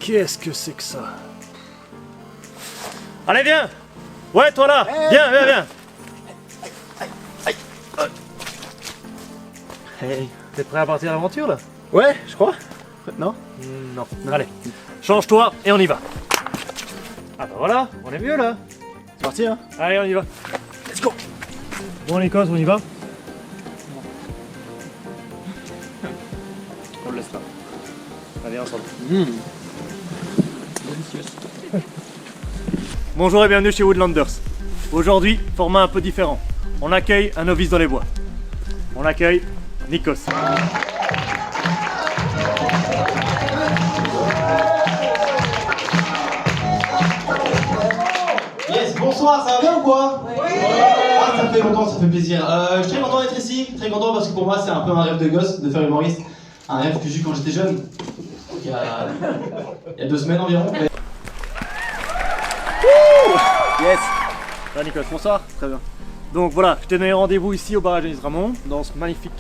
Qu'est-ce que c'est que ça? Allez, viens! Ouais, toi là! Viens! Hey, t'es prêt à partir à l'aventure là? Ouais, je crois. Non? Non. Allez, change-toi et on y va. Ah bah voilà, on est mieux là. C'est parti, hein? Allez, on y va. Let's go! Bon, l'Écosse, on y va? On le laisse pas. Allez, ensemble. Délicieuse. Bonjour et bienvenue chez Woodlanders. Aujourd'hui, format un peu différent. On accueille un novice dans les bois. On accueille Nikos. Yes, bonsoir, ça va bien ou quoi? Oui. Ah, ça fait longtemps, ça fait plaisir. Je suis très content d'être ici, très content parce que pour moi c'est un peu un rêve de gosse de faire humoriste. Un rêve que j'ai eu quand j'étais jeune, il y a 2 semaines environ. Mais... Yes. Ça va Nikos, bonsoir. Très bien. Donc voilà, je t'ai donné rendez-vous ici au barrage Denis Ramon, dans ce magnifique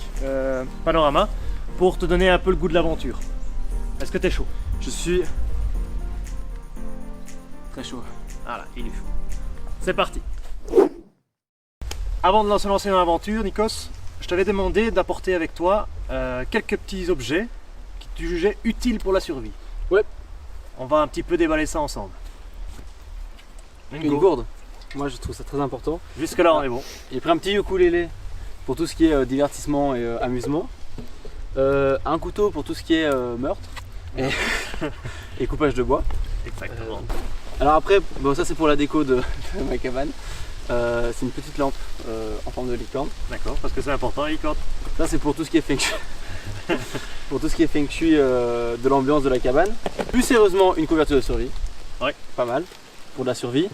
panorama, pour te donner un peu le goût de l'aventure. Est-ce que t'es chaud? Je suis très chaud. Voilà, il est chaud. C'est parti. Avant de se lancer dans l'aventure, Nikos, je t'avais demandé d'apporter avec toi quelques petits objets que tu jugeais utiles pour la survie. Ouais. On va un petit peu déballer ça ensemble. Une gourde. Moi je trouve ça très important. Jusque là on est bon. J'ai pris un petit ukulélé pour tout ce qui est divertissement et amusement. Un couteau pour tout ce qui est meurtre et coupage de bois. Exactement. Alors après, bon, ça c'est pour la déco de ma cabane. C'est une petite lampe en forme de licorne. D'accord, parce que c'est important la licorne. Ça c'est pour tout ce qui est feng shui. Pour tout ce qui est feng shui de l'ambiance de la cabane. Plus sérieusement, une couverture de survie. Ouais. Pas mal. Pour de la survie.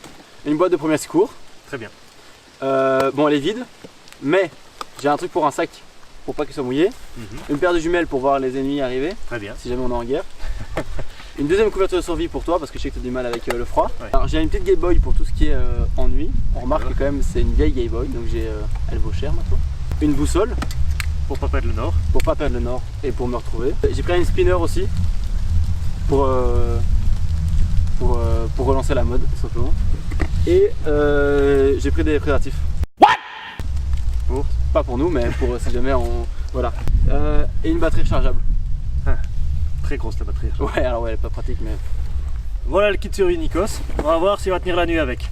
Une boîte de premier secours. Très bien. Bon, elle est vide, mais j'ai un truc pour un sac pour pas qu'il soit mouillé. Une paire de jumelles pour voir les ennemis arriver, Très bien. si jamais on est en guerre. Une deuxième couverture de survie pour toi parce que je sais que tu as du mal avec le froid. Ouais. Alors j'ai une petite Game Boy pour tout ce qui est ennui. On remarque que quand même c'est une vieille Game Boy, donc elle vaut cher maintenant. Une boussole Pour pas perdre le nord. pour pas perdre le nord et pour me retrouver. J'ai pris une spinner aussi pour relancer la mode tout simplement. Et j'ai pris des préservatifs. Pas pour nous, mais pour si jamais on... Voilà. Et une batterie rechargeable. Très grosse la batterie. Ouais, alors ouais, elle est pas pratique, mais... Voilà le kit survie Nikos. On va voir s'il va tenir la nuit avec.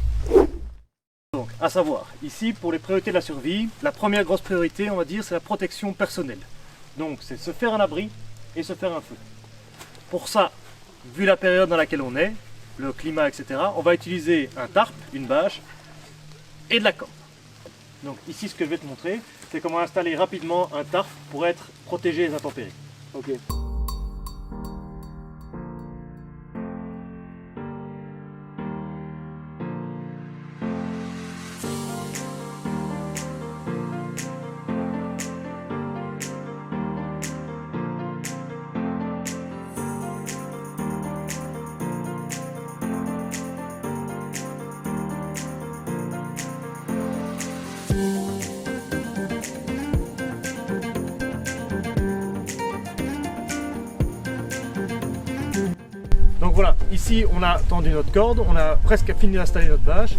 Donc, à savoir, ici pour les priorités de la survie, la première grosse priorité, on va dire, c'est la protection personnelle. Donc, c'est se faire un abri et se faire un feu. Pour ça, vu la période dans laquelle on est, le climat, etc., on va utiliser un tarp, une bâche et de la corde. Donc ici, ce que je vais te montrer, c'est comment installer rapidement un tarp pour être protégé des intempéries. Ok. Donc voilà, ici on a tendu notre corde, on a presque fini d'installer notre bâche.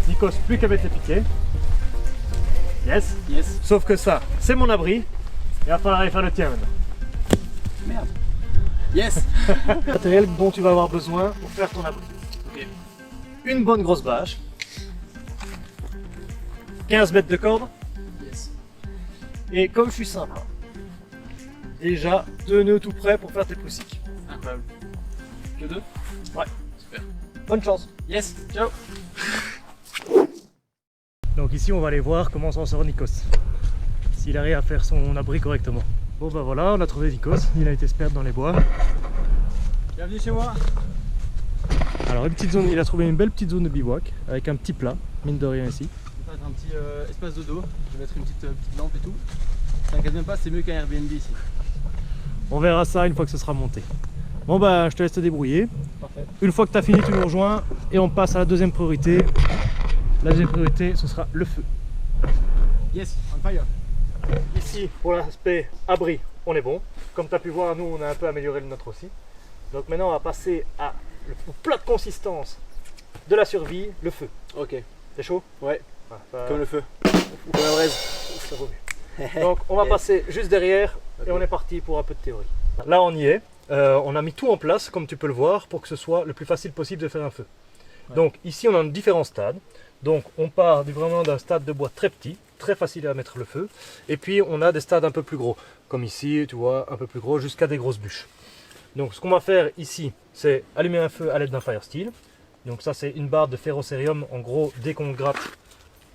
Nikos, plus qu'à mettre les piquets. Yes. Yes. Sauf que ça, c'est mon abri. Il va falloir aller faire le tien maintenant. Merde. Yes. Matériel dont tu vas avoir besoin pour faire ton abri. Ok. Une bonne grosse bâche. 15 mètres de corde. Yes. Et comme je suis simple, déjà 2 nœuds tout prêts pour faire tes poussiques. Incroyable. Que 2? Ouais. Super. Bonne chance. Yes. Ciao. Donc ici on va aller voir comment s'en sort Nikos. S'il arrive à faire son abri correctement. Bon bah voilà, on a trouvé Nikos, il a été se perdre dans les bois. Bienvenue chez moi. Alors une petite zone, il a trouvé une belle petite zone de bivouac avec un petit plat, mine de rien ici. Je vais faire un petit espace de dos. Je vais mettre une petite lampe et tout. T'inquiète même pas, c'est mieux qu'un Airbnb ici. On verra ça une fois que ce sera monté. Bon bah je te laisse te débrouiller. Parfait. Une fois que tu as fini, tu nous rejoins et on passe à la deuxième priorité. La deuxième priorité, ce sera le feu. Yes, on fire. Ici, pour l'aspect abri, on est bon. Comme tu as pu voir, nous, on a un peu amélioré le nôtre aussi. Donc maintenant on va passer au plat de consistance de la survie, le feu. Ok. C'est chaud? Ouais. Ah, Comme le feu. Comme la braise. ça vaut mieux. Donc on va passer juste derrière et on est parti pour un peu de théorie. Là on y est. On a mis tout en place comme tu peux le voir pour que ce soit le plus facile possible de faire un feu. Ouais. Donc ici on a différents stades. Donc on part vraiment d'un stade de bois très petit, très facile à mettre le feu. Et puis on a des stades un peu plus gros, comme ici tu vois, un peu plus gros jusqu'à des grosses bûches. Donc ce qu'on va faire ici, c'est allumer un feu à l'aide d'un fire steel. Donc ça c'est une barre de ferrocérium. En gros, dès qu'on gratte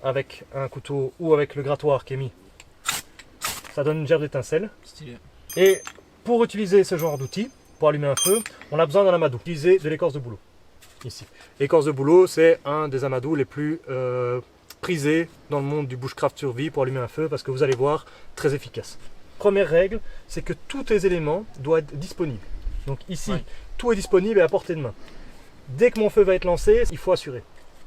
avec un couteau ou avec le grattoir qui est mis, ça donne une gerbe d'étincelle. Stylé. Et pour utiliser ce genre d'outil, pour allumer un feu, on a besoin d'un amadou. Utiliser de l'écorce de bouleau. Ici. L'écorce de bouleau, c'est un des amadous les plus prisés dans le monde du bushcraft survie pour allumer un feu parce que vous allez voir, très efficace. Première règle, c'est que tous tes éléments doivent être disponibles. Donc ici, tout est disponible et à portée de main. Dès que mon feu va être lancé, il faut assurer.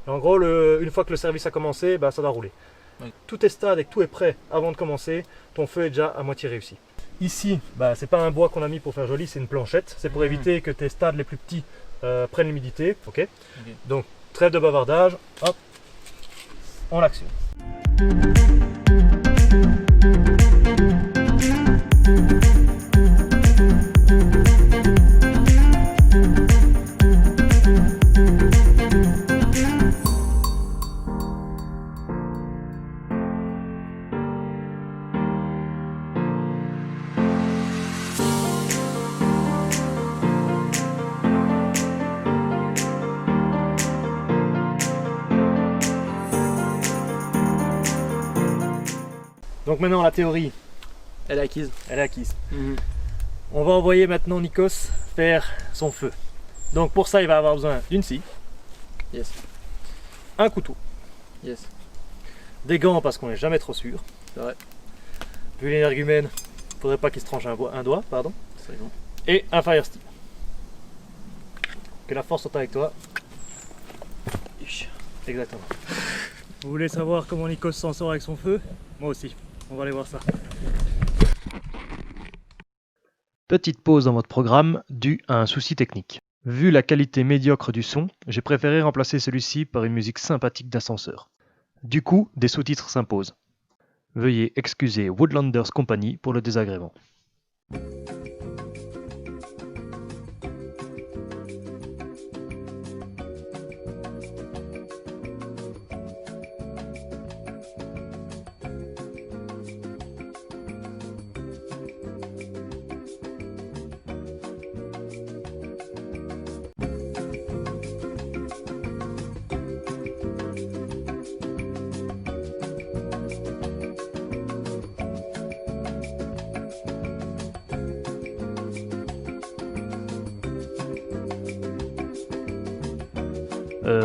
Et en gros, une fois que le service a commencé, ça doit rouler. Tout est stade et que tout est prêt avant de commencer, ton feu est déjà à moitié réussi. Ici, c'est pas un bois qu'on a mis pour faire joli, c'est une planchette. C'est pour éviter que tes stades les plus petits prennent l'humidité. Okay. Donc, trêve de bavardage, hop, on l'actionne. Donc maintenant la théorie, Elle est acquise. elle est acquise. On va envoyer maintenant Nikos faire son feu. Donc pour ça il va avoir besoin d'une scie, Yes. un couteau, Yes. des gants parce qu'on n'est jamais trop sûr. C'est vrai. Vu l'énergumène, faudrait pas qu'il se tranche un doigt, pardon. C'est bon. Et un fire steel. Que la force soit avec toi. Exactement. Vous voulez savoir comment Nikos s'en sort avec son feu? Moi aussi. On va aller voir ça. Petite pause dans votre programme due à un souci technique. Vu la qualité médiocre du son, j'ai préféré remplacer celui-ci par une musique sympathique d'ascenseur. Du coup, des sous-titres s'imposent. Veuillez excuser Woodlanders Company pour le désagrément.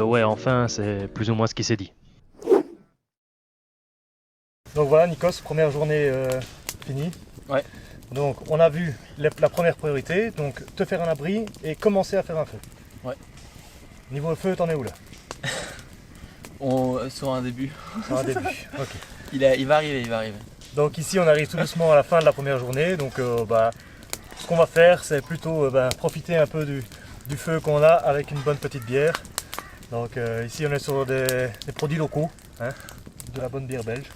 Ouais, enfin, c'est plus ou moins ce qui s'est dit. Donc voilà, Nikos, première journée finie. Ouais. Donc on a vu la première priorité, donc te faire un abri et commencer à faire un feu. Ouais. Niveau feu, t'en es où là? Sur un début. Sur un début, ok. Il va arriver. Donc ici on arrive tout doucement à la fin de la première journée, donc ce qu'on va faire c'est plutôt profiter un peu du feu qu'on a avec une bonne petite bière. Donc ici on est sur des produits locaux, hein, de la bonne bière belge.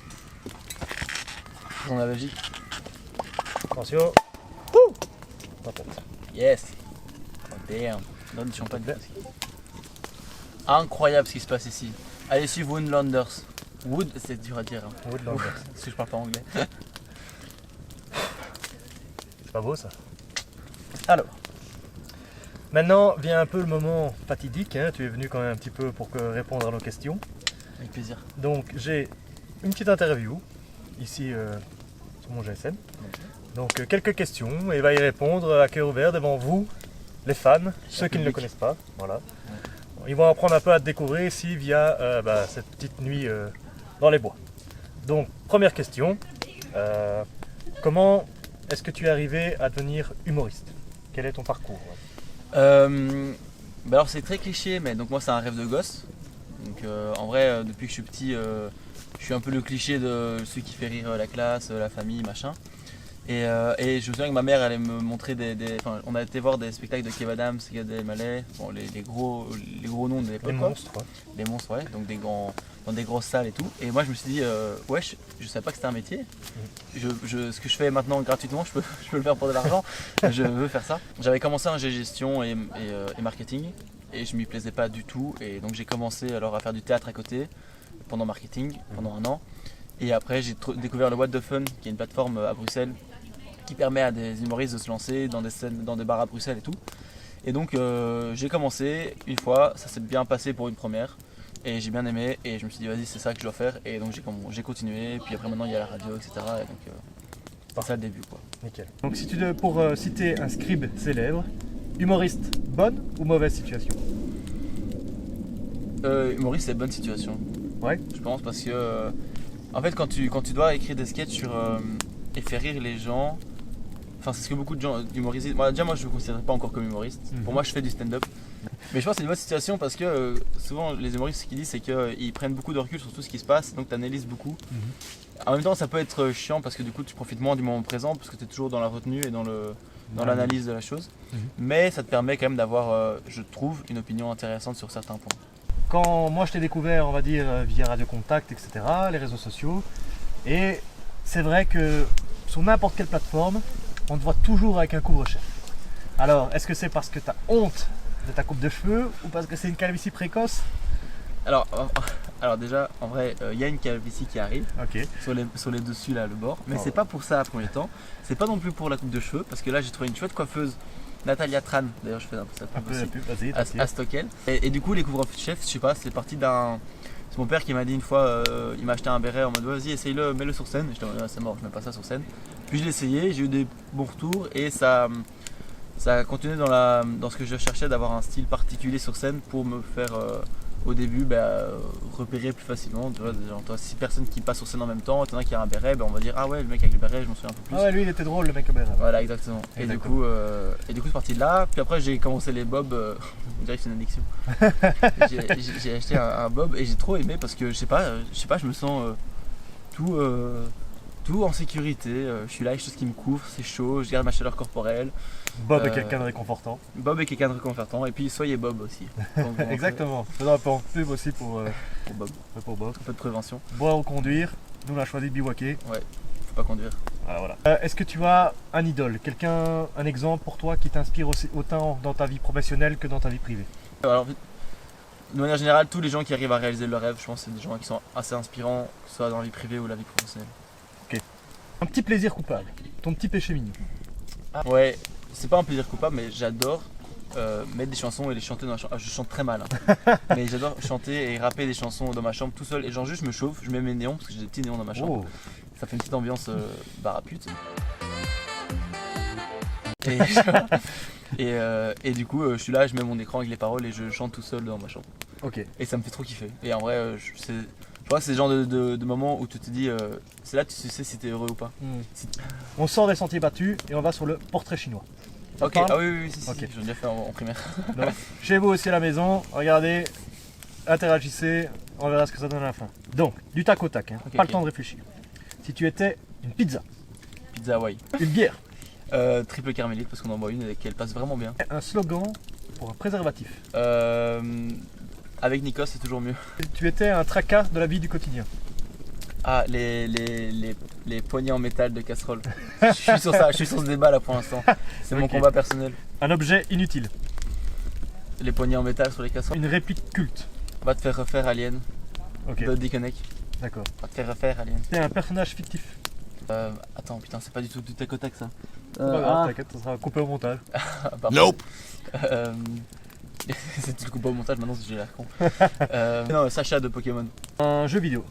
Dans la Belgique. Attention. Pas tête. Yes. Oh damn. Donne du champagne aussi. Incroyable ce qui se passe ici. Allez suivre Woodlanders. Wood, c'est dur à dire. Hein. Woodlanders. Parce que je parle pas anglais. C'est pas beau ça. Alors, maintenant vient un peu le moment fatidique, hein. Tu es venu quand même un petit peu pour répondre à nos questions. Avec plaisir. Donc j'ai une petite interview ici sur mon GSM. Donc quelques questions et il va y répondre à cœur ouvert devant vous, les fans, ceux qui ne le connaissent pas. Voilà. Ouais. Ils vont apprendre un peu à te découvrir ici via cette petite nuit dans les bois. Donc première question, comment est-ce que tu es arrivé à devenir humoriste? Quel est ton parcours? Alors c'est très cliché, mais donc moi c'est un rêve de gosse. Donc en vrai depuis que je suis petit, je suis un peu le cliché de celui qui fait rire la classe, la famille, machin. Et je me souviens que ma mère allait me montrer enfin, on a été voir des spectacles de Kev Adams, Gad Elmaleh, bon, les gros noms de l'époque. Les monstres, quoi. Les monstres, ouais, donc dans des grosses salles et tout. Et moi je me suis dit, wesh, je savais pas que c'était un métier. Ce que je fais maintenant gratuitement, je peux le faire pour de l'argent. Je veux faire ça. J'avais commencé en gestion et marketing et je m'y plaisais pas du tout. Et donc j'ai commencé alors à faire du théâtre à côté pendant marketing, pendant 1 an. Et après j'ai découvert le What the Fun, qui est une plateforme à Bruxelles qui permet à des humoristes de se lancer dans des scènes, dans des bars à Bruxelles et tout. Et donc j'ai commencé une fois, ça s'est bien passé pour une première et j'ai bien aimé et je me suis dit vas-y c'est ça que je dois faire et donc j'ai continué, puis après maintenant il y a la radio etc. Et donc c'est ça le début quoi. Nickel. Donc si pour citer un scribe célèbre, humoriste, bonne ou mauvaise situation? Humoriste c'est bonne situation. Ouais. Je pense parce que en fait quand tu dois écrire des sketchs et faire rire les gens. Enfin, c'est ce que beaucoup de gens humoristes. Moi, déjà, moi, je ne me considère pas encore comme humoriste. Pour moi, je fais du stand-up. Mais je pense que c'est une bonne situation parce que souvent, les humoristes, ce qu'ils disent, c'est qu'ils prennent beaucoup de recul sur tout ce qui se passe, donc tu analyses beaucoup. En même temps, ça peut être chiant parce que du coup, tu profites moins du moment présent parce que tu es toujours dans la retenue et dans l'analyse de la chose. Mais ça te permet quand même d'avoir, je trouve, une opinion intéressante sur certains points. Quand moi, je t'ai découvert, on va dire, via Radio Contact, etc., les réseaux sociaux, et c'est vrai que sur n'importe quelle plateforme, on te voit toujours avec un couvre-chef. Alors, est-ce que c'est parce que tu as honte de ta coupe de cheveux ou parce que c'est une calvitie précoce? Alors déjà, en vrai, il y a une calvitie qui arrive Ok. sur les dessus, là, le bord. Mais c'est pas pour ça à premier temps. C'est pas non plus pour la coupe de cheveux, parce que là, j'ai trouvé une chouette coiffeuse, Natalia Tran. D'ailleurs, je fais un peu ça Un peu la pub, vas-y. à Stockel. Et du coup, les couvre-chefs, je sais pas, c'est parti d'un. C'est mon père qui m'a dit une fois, il m'a acheté un béret en mode vas-y essaye-le, mets-le sur scène. J'étais en mode c'est mort, je mets pas ça sur scène. Puis je l'ai essayé, j'ai eu des bons retours et ça a continué dans ce que je cherchais, d'avoir un style particulier sur scène pour me faire au début repérer plus facilement. Tu vois, genre, 6 personnes qui passent sur scène en même temps, t'en as qui a un béret, on va dire ah ouais le mec avec le béret je m'en souviens un peu plus. Ah ouais, lui il était drôle le mec au béret. Voilà exactement. Et du coup c'est parti de là. Puis après j'ai commencé les bobs, on dirait que c'est une addiction. J'ai acheté un bob et j'ai trop aimé parce que je sais pas, je me sens tout en sécurité. Je suis là avec quelque chose qui me couvre, c'est chaud, je garde ma chaleur corporelle. Bob est quelqu'un de réconfortant. Bob est quelqu'un de réconfortant et puis soyez Bob aussi. Donc, Exactement. Faisons un peu en pub aussi pour Bob. Pour Bob. Un peu de prévention. Boire ou conduire, nous on a choisi de bivouaquer. Ouais, faut pas conduire. Voilà. Est-ce que tu as un idole, un exemple pour toi qui t'inspire aussi, autant dans ta vie professionnelle que dans ta vie privée? Alors, de manière générale, tous les gens qui arrivent à réaliser leurs rêves, je pense que c'est des gens qui sont assez inspirants, que ce soit dans la vie privée ou la vie professionnelle. Ok. Un petit plaisir coupable, ton petit péché mignon. Ouais, c'est pas un plaisir coupable, mais j'adore mettre des chansons et les chanter dans la chambre. Je chante très mal, hein. Mais j'adore chanter et rapper des chansons dans ma chambre tout seul. Et genre juste je me chauffe, je mets mes néons parce que j'ai des petits néons dans ma chambre. Oh. Ça fait une petite ambiance bar à pute. Et du coup, je suis là, je mets mon écran avec les paroles et je chante tout seul dans ma chambre. Ok. Et ça me fait trop kiffer. Et en vrai, je crois que c'est le genre de moment où tu te dis, c'est là que tu sais si t'es heureux ou pas. On sort des sentiers battus et on va sur le portrait chinois. Ok, ah oui, si, okay. J'en ai déjà fait en primaire. Donc, chez vous aussi à la maison, regardez, interagissez, on verra ce que ça donne à la fin. Donc, du tac au tac, hein. Pas le temps de réfléchir. Si tu étais une pizza, Pizza Hawaii. une bière, triple carmélite parce qu'on en boit une et qu'elle passe vraiment bien. un slogan pour un préservatif. Avec Nikos c'est toujours mieux. Tu étais un tracas de la vie du quotidien. Ah, les poignées en métal de casserole. Je suis sur ça, je suis sur ce débat là pour l'instant. C'est mon combat personnel. Un objet inutile. Les poignées en métal sur les casseroles. Une réplique culte. On va te faire refaire Alien. Ok. De Deconec. D'accord. On va te faire refaire Alien. C'est un personnage fictif. Attends, putain, c'est pas du tout du tac au tac ça. T'inquiète, ça sera coupé au montage. Nope. C'est tout le coupé au montage maintenant j'ai l'air con. Non, Sacha de Pokémon. Un jeu vidéo.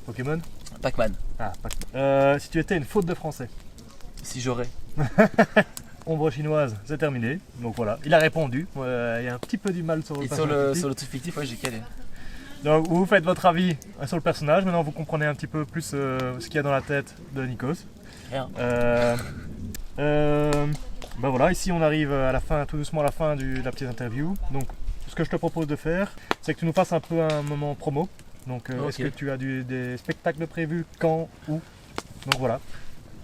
Pokémon. Pac-Man. Ah, Pac-Man. Si tu étais une faute de français. Si j'aurais. Ombre chinoise, c'est terminé. Donc voilà, il a répondu. Il y a un petit peu du mal sur le personnage. Sur le truc fictif, ouais, j'ai calé. Donc vous faites votre avis sur le personnage. Maintenant, vous comprenez un petit peu plus ce qu'il y a dans la tête de Nikos. Rien. Ben voilà, ici on arrive à la fin, tout doucement à la fin de la petite interview. Donc ce que je te propose de faire, c'est que tu nous fasses un peu un moment promo. Donc Okay. Est-ce que tu as des spectacles prévus, quand, où? Donc voilà.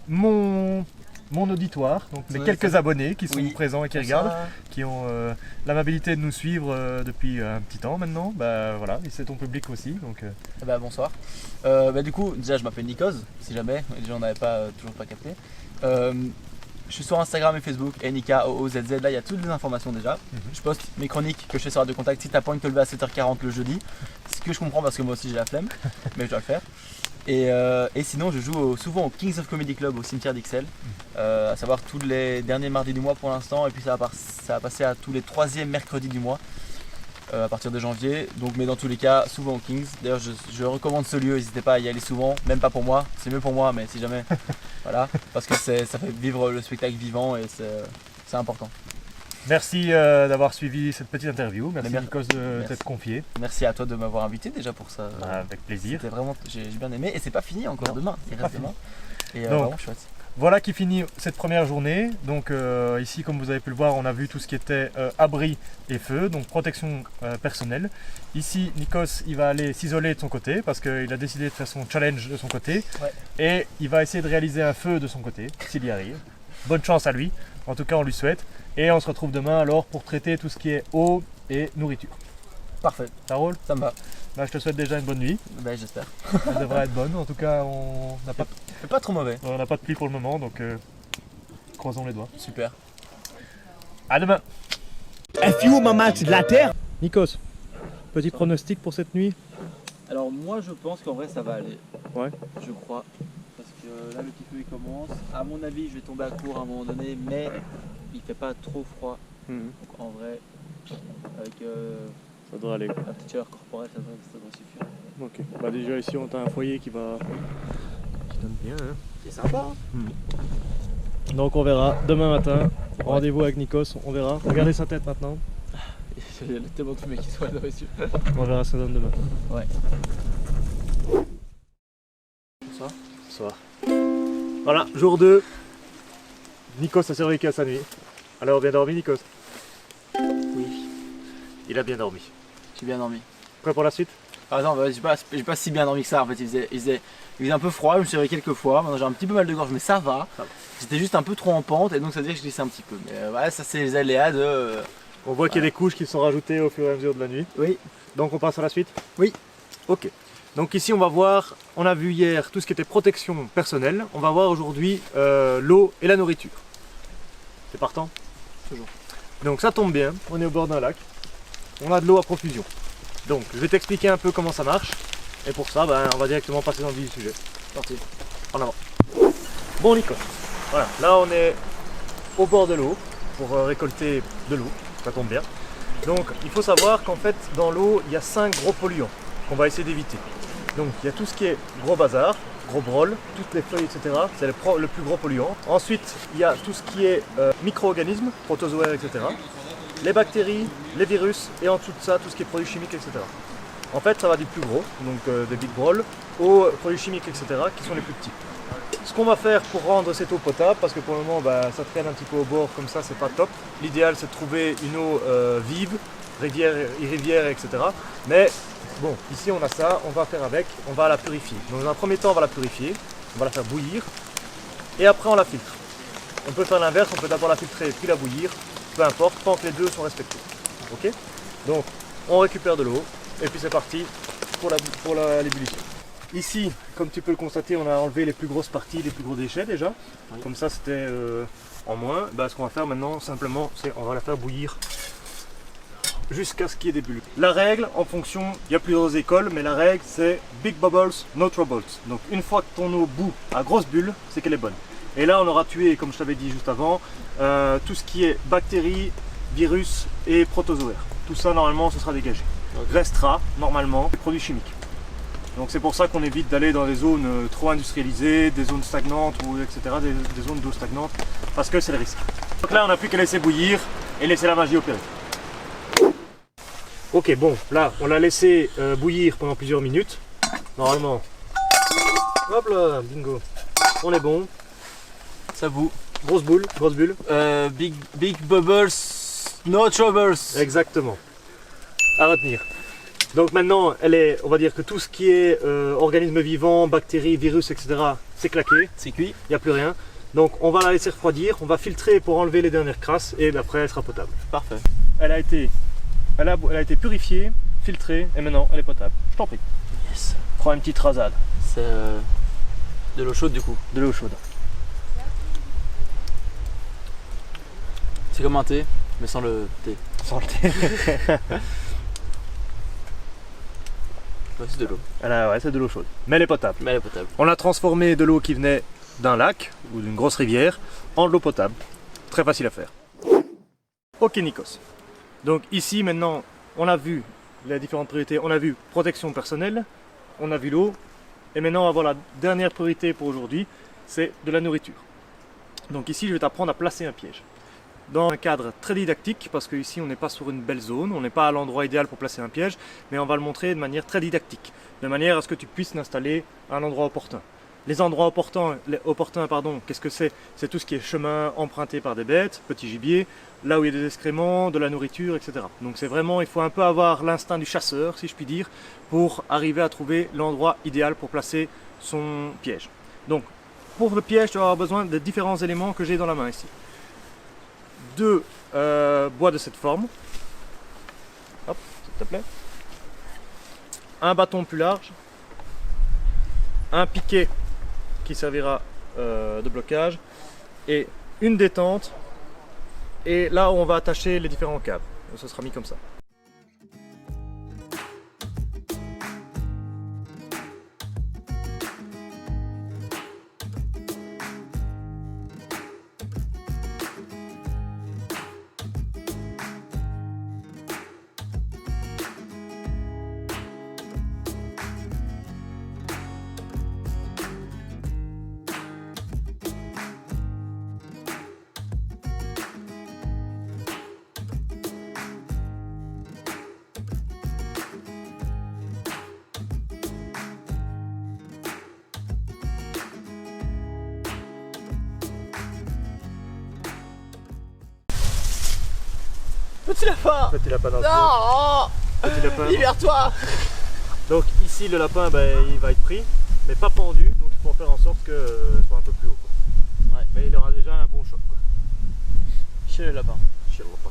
mon auditoire, donc les Ouais, quelques ça. abonnés qui sont Oui. présents et qui regardent, qui ont l'amabilité de nous suivre depuis un petit temps maintenant. Bah voilà, et c'est ton public aussi. Donc, Bah, bonsoir. Du coup, déjà je m'appelle Nikos, si jamais les gens n'avaient pas toujours pas capté. Je suis sur Instagram et Facebook, NIKOOZZ, là il y a toutes les informations déjà. Je poste mes chroniques que je fais sur Radio Contact si t'as pas envie de te lever à 7h40 le jeudi. Ce que je comprends parce que moi aussi j'ai la flemme, mais je dois le faire. Et sinon je joue souvent au Kings of Comedy Club au cimetière d'Ixelles, à savoir tous les derniers mardis du mois pour l'instant, et puis ça va passer à tous les 3e mercredis du mois. À partir de janvier, donc, mais dans tous les cas souvent au Kings. D'ailleurs je recommande ce lieu, n'hésitez pas à y aller souvent, même pas pour moi, c'est mieux pour moi mais si jamais, voilà, parce que ça fait vivre le spectacle vivant et c'est important. merci d'avoir suivi cette petite interview. Merci Mais Nikos de merci. t'être confié. Merci à toi de m'avoir invité déjà pour ça. Avec plaisir. C'était vraiment, j'ai bien aimé et c'est pas fini encore Non, demain, il c'est reste pas demain. Et Donc, vraiment chouette. Voilà qui finit cette première journée. Donc ici, comme vous avez pu le voir, on a vu tout ce qui était abri et feu, donc protection personnelle. Ici, Nikos, il va aller s'isoler de son côté parce qu'il a décidé de faire son challenge de son côté. Ouais. Et il va essayer de réaliser un feu de son côté, s'il y arrive. Bonne chance à lui, en tout cas on lui souhaite. Et on se retrouve demain alors pour traiter tout ce qui est eau et nourriture. Parfait, Ça roule? ça me va. Bah, je te souhaite déjà une bonne nuit. Ben, j'espère. Elle devrait être bonne. En tout cas, on n'a pas, C'est pas trop mauvais. on n'a pas de pluie pour le moment, donc croisons les doigts. Super. À demain. FU, maman, tu de la terre? Nikos, petit pronostic pour cette nuit? Alors moi je pense qu'en vrai ça va aller. Ouais. Je crois. Parce que là le petit feu il commence. À mon avis je vais tomber à court à un moment donné, mais il fait pas trop froid. Donc en vrai, avec Ça devrait aller. la petite chaleur corporelle, ça devrait suffire. Ok. Bah déjà ici on a un foyer qui donne bien. Hein. C'est sympa. Donc on verra demain matin. Rendez-vous avec Nikos, on verra. Regardez sa tête maintenant. Il y a tellement de fumée qui soit là dessus. On verra ce que ça donne demain. Ouais. Bonsoir. Voilà, jour 2. Nikos a survécu à sa nuit. Alors bien dormi Nikos? Oui, Il a bien dormi. j'ai bien dormi. Prêt pour la suite? Ah non, j'ai pas si bien dormi que ça en fait. Il faisait un peu froid, je me suis réveillé quelques fois. Maintenant j'ai un petit peu mal de gorge, mais ça va. Ça va. J'étais juste un peu trop en pente et donc ça veut dire que je glissais un petit peu. Mais voilà, ça c'est les aléas de. On voit qu'il y a des couches qui sont rajoutées au fur et à mesure de la nuit. Oui. Donc on passe à la suite? Oui. Ok. Donc ici on va voir, on a vu hier tout ce qui était protection personnelle. On va voir aujourd'hui l'eau et la nourriture. C'est partant? Toujours. Donc ça tombe bien, on est au bord d'un lac. On a de l'eau à profusion. Donc je vais t'expliquer un peu comment ça marche. Et pour ça, on va directement passer dans le vif du sujet. Parti. En avant. Bon Nico, voilà, là on est au bord de l'eau pour récolter de l'eau, ça tombe bien. Donc il faut savoir qu'en fait dans l'eau il y a 5 gros polluants qu'on va essayer d'éviter. Donc il y a tout ce qui est gros bazar, gros brol, toutes les feuilles etc. C'est le plus gros polluant. Ensuite il y a tout ce qui est micro-organismes, protozoaires etc. Les bactéries, les virus et en dessous de ça tout ce qui est produits chimiques etc. En fait ça va du plus gros, donc des big brol, aux produits chimiques etc. qui sont les plus petits. Ce qu'on va faire pour rendre cette eau potable, parce que pour le moment ça traîne un petit peu au bord comme ça, c'est pas top. L'idéal c'est de trouver une eau vive, rivière, etc. Mais bon, ici on a ça, on va faire avec, on va la purifier. Donc dans un premier temps on va la purifier, on va la faire bouillir et après on la filtre. On peut faire l'inverse, on peut d'abord la filtrer puis la bouillir, peu importe, tant que les deux sont respectés. Ok? Donc on récupère de l'eau et puis c'est parti pour l'ébullition. Ici, comme tu peux le constater, on a enlevé les plus grosses parties, les plus gros déchets déjà. Oui. Comme ça, c'était en moins. Ce qu'on va faire maintenant, simplement, c'est on va la faire bouillir jusqu'à ce qu'il y ait des bulles. La règle, en fonction, il y a plusieurs écoles, mais la règle, c'est big bubbles, no troubles. Donc une fois que ton eau bout à grosse bulle, c'est qu'elle est bonne. Et là, on aura tué, comme je t'avais dit juste avant, tout ce qui est bactéries, virus et protozoaires. Tout ça, normalement, ce sera dégagé. Donc, restera, normalement, les produits chimiques. Donc c'est pour ça qu'on évite d'aller dans des zones trop industrialisées, des zones stagnantes, ou etc., des zones d'eau stagnantes, parce que c'est le risque. Donc là on n'a plus qu'à laisser bouillir et laisser la magie opérer. Ok, bon, là on l'a laissé bouillir pendant plusieurs minutes. Normalement, hop là, bingo, on est bon. Ça bout. Grosse bulle. Big bubbles, no troubles. Exactement. À retenir. Donc maintenant, on va dire que tout ce qui est organismes vivants, bactéries, virus, etc., c'est claqué, C'est cuit. il n'y a plus rien. Donc on va la laisser refroidir, on va filtrer pour enlever les dernières crasses et après elle sera potable. Parfait. Elle a été purifiée, filtrée et maintenant elle est potable. Je t'en prie. Yes. Prends une petite rasade C'est de l'eau chaude du coup. de l'eau chaude. C'est comme un thé, mais sans le thé. Sans le thé. C'est de l'eau. Ouais, c'est de l'eau chaude. Mais elle est potable. Mais elle est potable. On a transformé de l'eau qui venait d'un lac ou d'une grosse rivière en de l'eau potable. Très facile à faire. Ok Nikos. Donc ici maintenant, on a vu les différentes priorités. On a vu protection personnelle, on a vu l'eau. Et maintenant on va voir la dernière priorité pour aujourd'hui, c'est de la nourriture. Donc ici je vais t'apprendre à placer un piège. Dans un cadre très didactique, parce qu'ici on n'est pas sur une belle zone, on n'est pas à l'endroit idéal pour placer un piège, mais on va le montrer de manière très didactique, de manière à ce que tu puisses l'installer à un endroit opportun. Les endroits opportuns, qu'est-ce que c'est? C'est tout ce qui est chemin emprunté par des bêtes, petits gibiers, là où il y a des excréments, de la nourriture, etc. Donc c'est vraiment, il faut un peu avoir l'instinct du chasseur, si je puis dire, pour arriver à trouver l'endroit idéal pour placer son piège. Donc pour le piège, tu vas avoir besoin de différents éléments que j'ai dans la main ici. 2 bois de cette forme, hop, s'il te plaît, un bâton plus large, un piquet qui servira de blocage et une détente, et là où on va attacher les différents câbles. Donc, ce sera mis comme ça. Petit lapin. Petit lapin dans le Non. Petit lapin. Libère-toi. Donc ici le lapin il va être pris, mais pas pendu, donc il faut faire en sorte que soit un peu plus haut, quoi. Ouais. Mais il aura déjà un bon choc, quoi. Chez le lapin. Chez le lapin.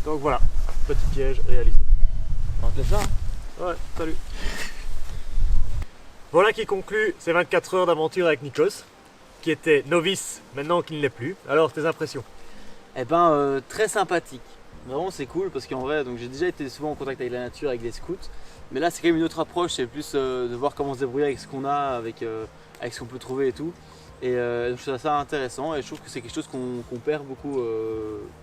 Donc voilà, petit piège réalisé. On te laisse ça. Ouais, salut. Voilà qui conclut ces 24 heures d'aventure avec Nikos, qui était novice, maintenant qu'il ne l'est plus. Alors tes impressions? Eh ben, très sympathique. Vraiment, c'est cool parce qu'en vrai, donc j'ai déjà été souvent en contact avec la nature, avec les scouts. Mais là, c'est quand même une autre approche. C'est plus de voir comment se débrouiller avec ce qu'on a, avec ce qu'on peut trouver et tout. Et je trouve ça intéressant et je trouve que c'est quelque chose qu'on perd beaucoup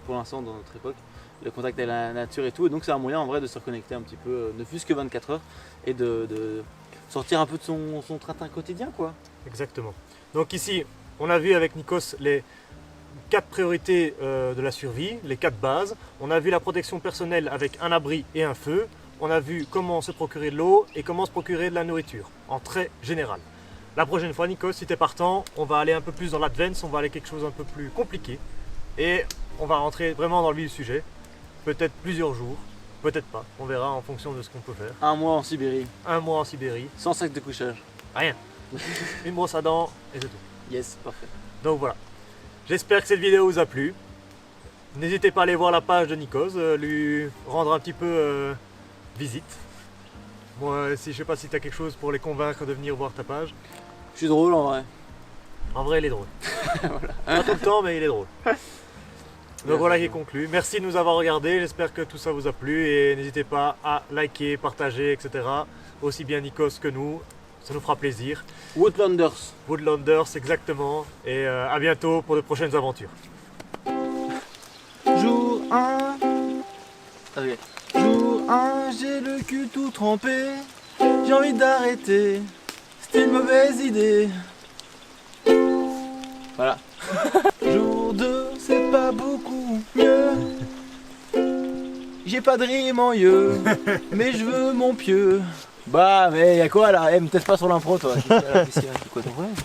pour l'instant dans notre époque. Le contact avec la nature et tout. Et donc, c'est un moyen en vrai de se reconnecter un petit peu, ne fût-ce que 24 heures, et de sortir un peu de son train quotidien, quoi. Exactement. Donc ici, on a vu avec Nikos les 4 priorités de la survie, les 4 bases. On a vu la protection personnelle avec un abri et un feu. On a vu comment se procurer de l'eau et comment se procurer de la nourriture, en très général. La prochaine fois, Nikos, si tu es partant, on va aller un peu plus dans l'advance, on va aller quelque chose un peu plus compliqué. Et on va rentrer vraiment dans le vif du sujet. Peut-être plusieurs jours, peut-être pas. On verra en fonction de ce qu'on peut faire. Un mois en Sibérie, Un mois en Sibérie, sans sac de couchage. rien. Une brosse à dents et c'est tout. Yes, parfait. Donc voilà. J'espère que cette vidéo vous a plu. N'hésitez pas à aller voir la page de Nikos, lui rendre un petit peu visite. Moi, si je sais pas si tu as quelque chose pour les convaincre de venir voir ta page. Je suis drôle en vrai. En vrai, il est drôle. Pas tout le temps, mais il est drôle. Donc voilà qui est conclu. Merci de nous avoir regardés. J'espère que tout ça vous a plu et n'hésitez pas à liker, partager, etc. Aussi bien Nikos que nous. Ça nous fera plaisir. Woodlanders. Woodlanders, exactement. Et à bientôt pour de prochaines aventures. Jour 1. Ok. Jour 1, j'ai le cul tout trempé. J'ai envie d'arrêter. C'était une mauvaise idée. Voilà. Jour 2, c'est pas beaucoup mieux. J'ai pas de rime en yeux, mais je veux mon pieu. Bah, mais y'a quoi là? Eh, me teste pas sur l'impro toi. Qu'est-ce qu'il y a? C'est quoi ton problème?